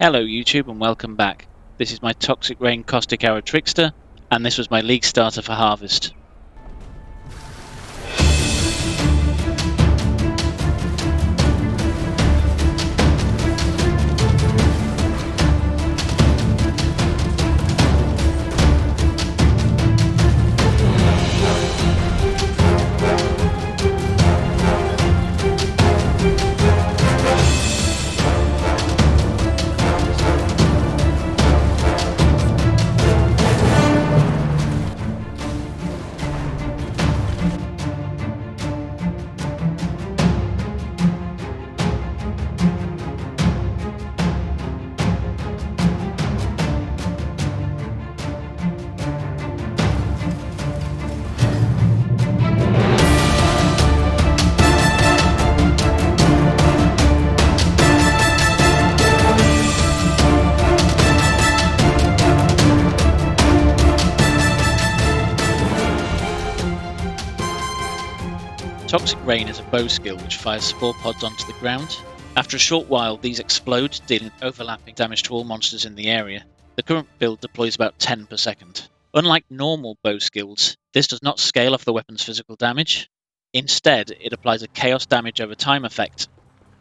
Hello YouTube and welcome back. This is my Toxic Rain Caustic Arrow Trickster, and this was my league starter for Harvest. Toxic Rain is a bow skill which fires spore pods onto the ground. After a short while, these explode, dealing overlapping damage to all monsters in the area. The current build deploys about 10 per second. Unlike normal bow skills, this does not scale off the weapon's physical damage. Instead, it applies a chaos damage over time effect.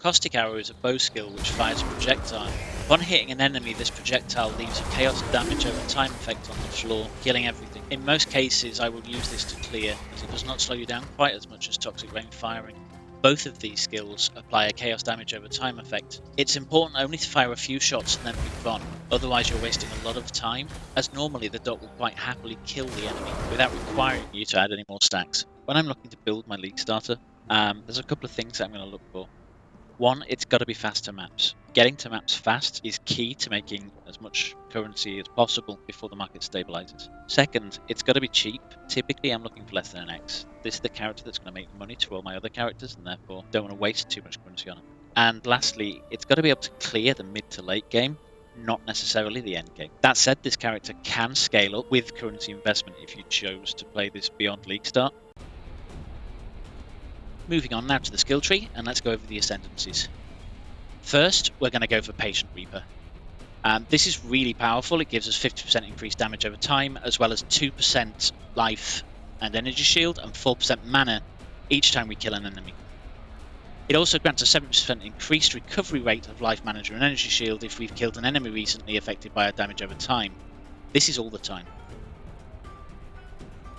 Caustic Arrow is a bow skill which fires a projectile. Upon hitting an enemy, this projectile leaves a chaos damage over time effect on the floor, killing everything. In most cases, I will use this to clear, as it does not slow you down quite as much as Toxic Rain firing. Both of these skills apply a chaos damage over time effect. It's important only to fire a few shots and then move on, otherwise you're wasting a lot of time, as normally the dot will quite happily kill the enemy without requiring you to add any more stacks. When I'm looking to build my league starter, there's a couple of things that I'm going to look for. One, it's got to be fast to maps. Getting to maps fast is key to making as much currency as possible before the market stabilizes. Second, it's got to be cheap. Typically, I'm looking for less than an X. This is the character that's going to make money to all my other characters, and therefore don't want to waste too much currency on it. And lastly, it's got to be able to clear the mid to late game, not necessarily the end game. That said, this character can scale up with currency investment if you chose to play this beyond league start. Moving on now to the skill tree, and let's go over the ascendancies. First, we're going to go for Patient Reaper. This is really powerful. It gives us 50% increased damage over time, as well as 2% life and energy shield, and 4% mana each time we kill an enemy. It also grants a 7% increased recovery rate of life, mana, and energy shield if we've killed an enemy recently affected by our damage over time. This is all the time.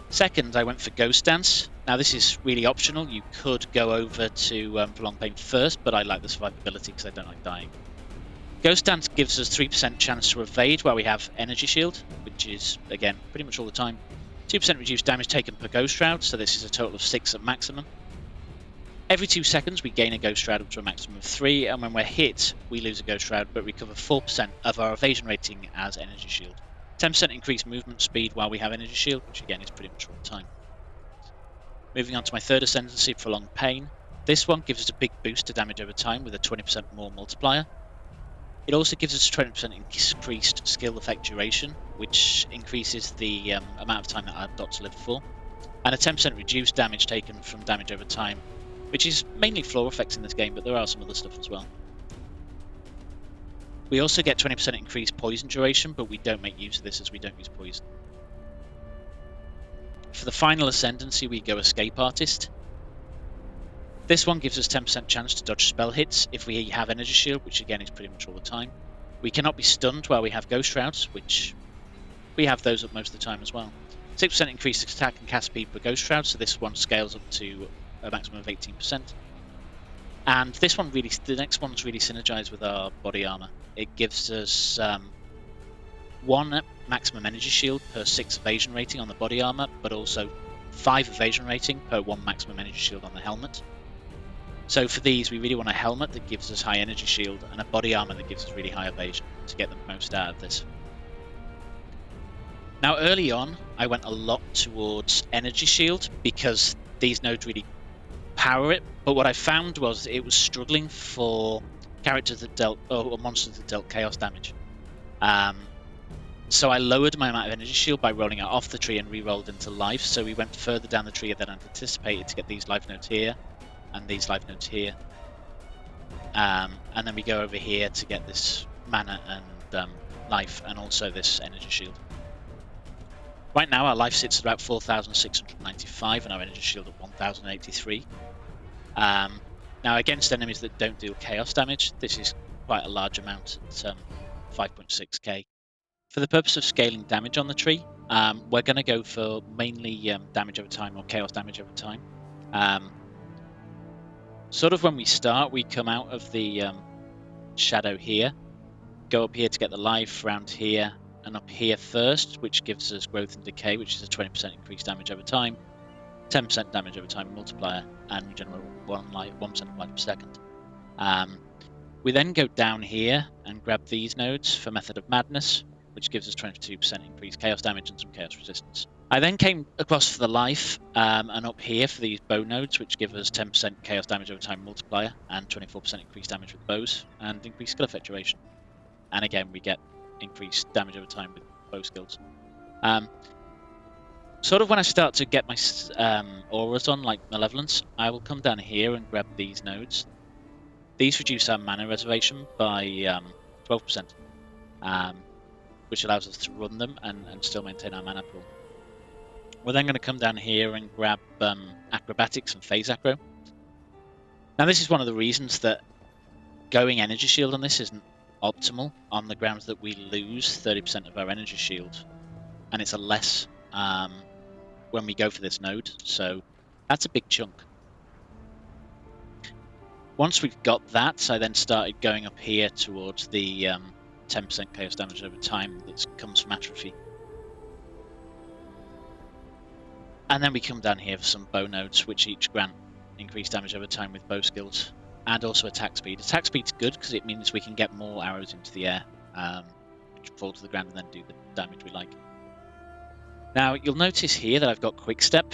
Second, I went for Ghost Dance. Now this is really optional. You could go over to Prolonged Pain first, but I like the survivability because I don't like dying. Ghost Dance gives us 3% chance to evade while we have Energy Shield, which is, again, pretty much all the time. 2% reduced damage taken per Ghost Shroud, so this is a total of 6 at maximum. Every 2 seconds we gain a Ghost Shroud up to a maximum of 3, and when we're hit, we lose a Ghost Shroud, but recover 4% of our evasion rating as Energy Shield. 10% increased movement speed while we have Energy Shield, which again is pretty much all the time. Moving on to my third ascendancy, Prolonged Pain. This one gives us a big boost to damage over time with a 20% more multiplier. It also gives us 20% increased skill effect duration, which increases the amount of time that our dots live for. And a 10% reduced damage taken from damage over time, which is mainly floor effects in this game, but there are some other stuff as well. We also get 20% increased poison duration, but we don't make use of this as we don't use poison. For the final ascendancy, we go Escape Artist. This one gives us 10% chance to dodge spell hits if we have Energy Shield, which again is pretty much all the time. We cannot be stunned while we have Ghost Shrouds, which we have those up most of the time as well. 6% increased attack and cast speed per Ghost Shroud, so this one scales up to a maximum of 18%. And this one the next one's really synergized with our body armor. It gives us 1 maximum energy shield per 6 evasion rating on the body armor, but also 5 evasion rating per 1 maximum energy shield on the helmet. So for these, we really want a helmet that gives us high energy shield and a body armor that gives us really high evasion to get the most out of this. Now early on, I went a lot towards energy shield because these nodes really power it, but what I found was it was struggling for characters that dealt, or monsters that dealt chaos damage. So I lowered my amount of energy shield by rolling it off the tree and re-rolled into life, so we went further down the tree than I anticipated to get these life nodes here, and these life nodes here. And then we go over here to get this mana and life, and also this energy shield. Right now our life sits at about 4,695 and our energy shield at 1,083. Now against enemies that don't deal chaos damage, this is quite a large amount at 5.6k. For the purpose of scaling damage on the tree, we're going to go for mainly damage over time or chaos damage over time. Sort of when we start, we come out of the shadow here, go up here to get the life, round here, and up here first, which gives us growth and decay, which is a 20% increased damage over time, 10% damage over time multiplier, and we generate 1% of life per second. We then go down here and grab these nodes for Method of Madness, which gives us 22% increased chaos damage and some chaos resistance. I then came across for the life and up here for these bow nodes, which give us 10% chaos damage over time multiplier and 24% increased damage with bows and increased skill effect duration. And again, we get increased damage over time with bow skills. Sort of when I start to get my auras on, like Malevolence, I will come down here and grab these nodes. These reduce our mana reservation by 12%, which allows us to run them and still maintain our mana pool. We're then going to come down here and grab Acrobatics and Phase Acro. Now this is one of the reasons that going Energy Shield on this isn't optimal, on the grounds that we lose 30% of our Energy Shield, and it's a less when we go for this node, so that's a big chunk. Once we've got that, I then started going up here towards the 10% chaos damage over time that comes from Atrophy. And then we come down here for some bow nodes, which each grant increased damage over time with bow skills, and also attack speed. Attack speed's good because it means we can get more arrows into the air, which fall to the ground and then do the damage we like. Now, you'll notice here that I've got Quick Step.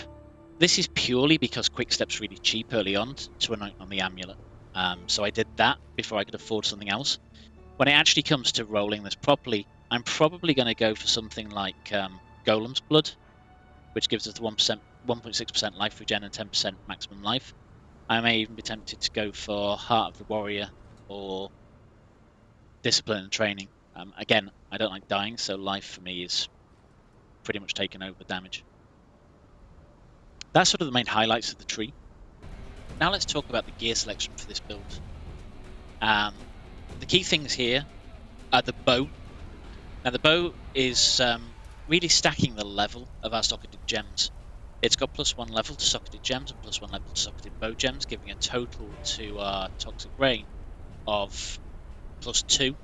This is purely because Quick Step's really cheap early on to anoint on the amulet. So I did that before I could afford something else. When it actually comes to rolling this properly, I'm probably going to go for something like Golem's Blood, which gives us the 1.6% life regen and 10% maximum life. I may even be tempted to go for Heart of the Warrior or Discipline and Training. Again, I don't like dying, so life for me is pretty much taken over damage. That's sort of the main highlights of the tree. Now let's talk about the gear selection for this build. The key things here are the bow. Now the bow is really stacking the level of our socketed gems. It's got +1 level to socketed gems and +1 level to socketed bow gems, giving a total to our Toxic Rain of +2.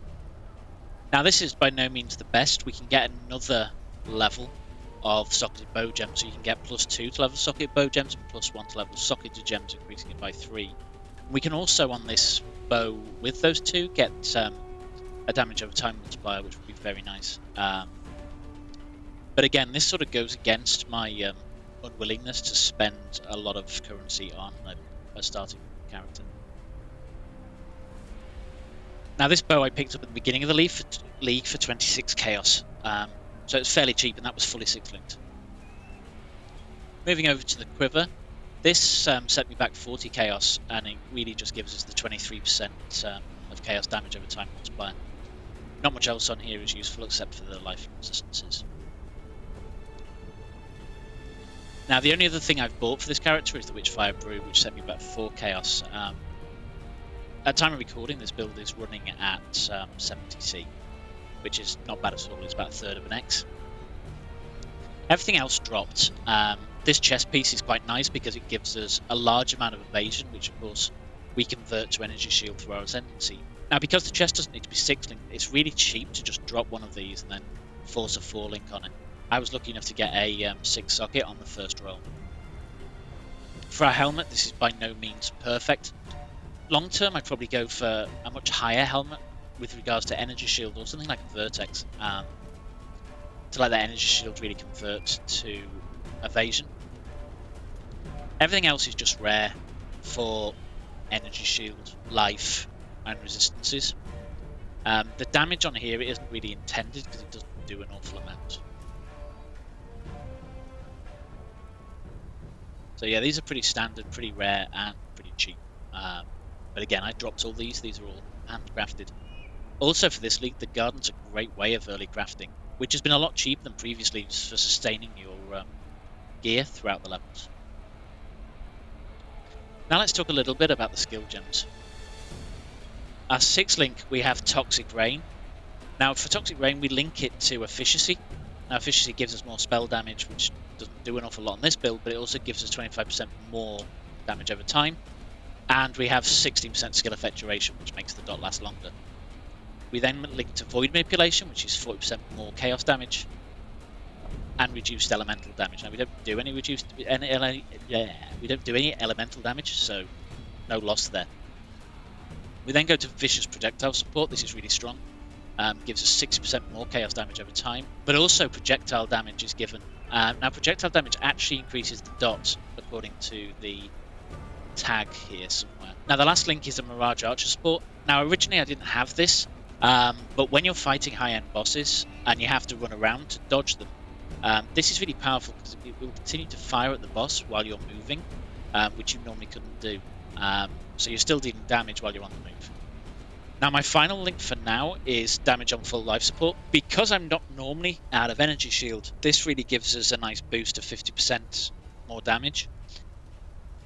Now this is by no means the best. We can get another level of socketed bow gems, so you can get +2 to level socketed bow gems and +1 to level socketed gems, increasing it by 3. We can also, on this bow with those two, get a damage over time multiplier, which would be very nice. But again, this sort of goes against my unwillingness to spend a lot of currency on a starting character. Now this bow I picked up at the beginning of the league for 26 chaos, so it's fairly cheap, and that was fully 6-linked. Moving over to the quiver, this set me back 40 chaos, and it really just gives us the 23% of chaos damage over time multiplier. Not much else on here is useful except for the life resistances. Now the only other thing I've bought for this character is the Witchfire Brew, which set me back 4 chaos. At time of recording, this build is running at 70C, which is not bad at all. It's about a third of an X. Everything else dropped. This chest piece is quite nice because it gives us a large amount of evasion, which of course we convert to energy shield through our ascendancy. Now because the chest doesn't need to be 6-linked, it's really cheap to just drop one of these and then force a 4-link on it. I was lucky enough to get a 6 socket on the first roll. For our helmet, this is by no means perfect. Long term, I'd probably go for a much higher helmet with regards to energy shield or something like a Vertex to let that energy shield really convert to evasion. Everything else is just rare for energy shield, life, and resistances. The damage on here, it isn't really intended because it doesn't do an awful amount. So yeah, these are pretty standard, pretty rare, and pretty cheap. But again, I dropped all these. These are all handcrafted. Also for this league, the garden's a great way of early crafting, which has been a lot cheaper than previously for sustaining your gear throughout the levels. Now let's talk a little bit about the skill gems. Our 6th link, we have Toxic Rain. Now for Toxic Rain, we link it to Efficiency. Now Efficiency gives us more spell damage, which doesn't do an awful lot on this build, but it also gives us 25% more damage over time. And we have 16% skill effect duration, which makes the dot last longer. We then link to Void Manipulation, which is 40% more chaos damage, and reduced elemental damage. Now we don't do any we don't do any elemental damage, so no loss there. We then go to Vicious Projectile Support. This is really strong. Gives us 60% more chaos damage over time, but also projectile damage is given. Now projectile damage actually increases the dot according to the tag here somewhere. Now the last link is a Mirage Archer support. Now originally I didn't have this, but when you're fighting high-end bosses and you have to run around to dodge them, this is really powerful because it will continue to fire at the boss while you're moving, which you normally couldn't do. So you're still dealing damage while you're on the move. Now my final link for now is damage on full life support. Because I'm not normally out of energy shield, this really gives us a nice boost of 50% more damage.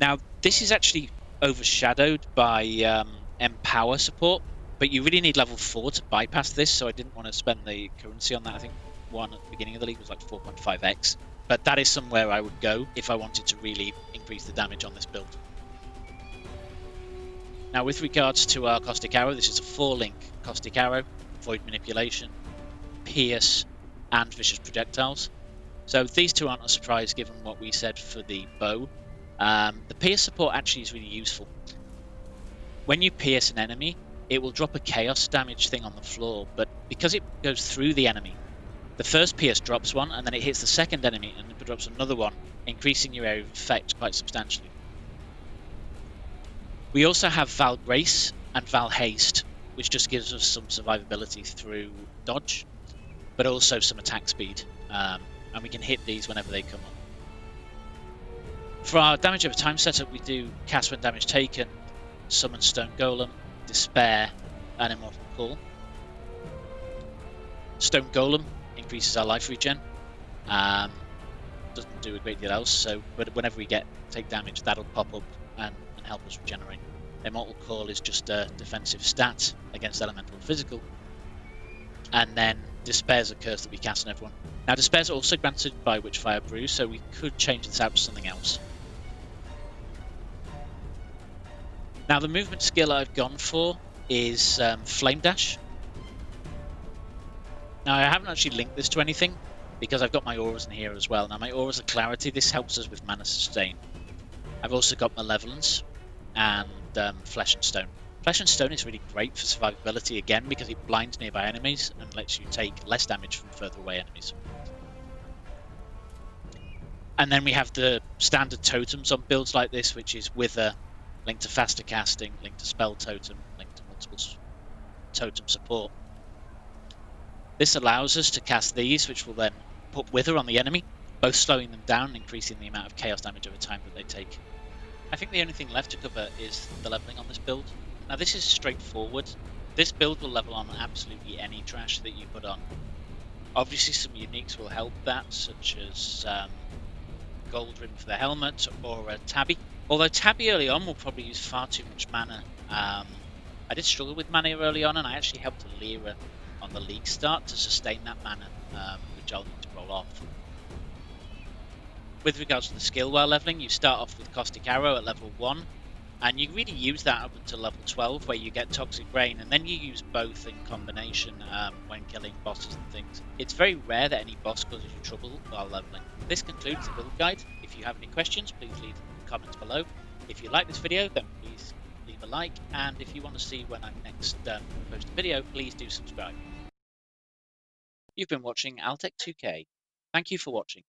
Now this is actually overshadowed by Empower support, but you really need level 4 to bypass this, so I didn't want to spend the currency on that. I think one at the beginning of the league was like 4.5x, but that is somewhere I would go if I wanted to really increase the damage on this build. Now with regards to our Caustic Arrow, this is a 4-link Caustic Arrow, Void Manipulation, Pierce, and Vicious Projectiles. So these two aren't a surprise given what we said for the bow. The Pierce support actually is really useful. When you pierce an enemy, it will drop a chaos damage thing on the floor, but because it goes through the enemy, the first pierce drops one, and then it hits the second enemy and it drops another one, increasing your area of effect quite substantially. We also have Val Grace and Val Haste, which just gives us some survivability through dodge, but also some attack speed, and we can hit these whenever they come up. For our damage over time setup, we do cast when damage taken, summon Stone Golem, Despair, and Immortal Call. Stone Golem increases our life regen. Doesn't do a great deal else, but whenever we take damage, that'll pop up and help us regenerate. Immortal Call is just a defensive stat against elemental and physical. And then Despair's a curse that we cast on everyone. Now Despair's also granted by Witchfire Brew, so we could change this out to something else. Now the movement skill I've gone for is Flame Dash. Now I haven't actually linked this to anything because I've got my auras in here as well. Now my auras of clarity, this helps us with mana sustain. I've also got Malevolence and Flesh and Stone. Flesh and Stone is really great for survivability again because it blinds nearby enemies and lets you take less damage from further away enemies. And then we have the standard totems on builds like this, which is Wither, linked to faster casting, linked to spell totem, linked to multiple totem support. This allows us to cast these, which will then put Wither on the enemy, both slowing them down and increasing the amount of chaos damage over time that they take. I think the only thing left to cover is the leveling on this build. Now this is straightforward. This build will level on absolutely any trash that you put on. Obviously some uniques will help that, such as Gold Rim for the helmet or a Tabby. Although Tabby early on will probably use far too much mana. I did struggle with mana early on, and I actually helped a Lyra on the league start to sustain that mana, which I'll need to roll off. With regards to the skill while leveling, you start off with Caustic Arrow at level 1, and you really use that up until level 12 where you get Toxic Rain, and then you use both in combination when killing bosses and things. It's very rare that any boss causes you trouble while leveling. This concludes the build guide. If you have any questions, please leave them in the comments below. If you like this video, then please leave a like, and if you want to see when I next post a video, please do subscribe. You've been watching Altec 2K. Thank you for watching.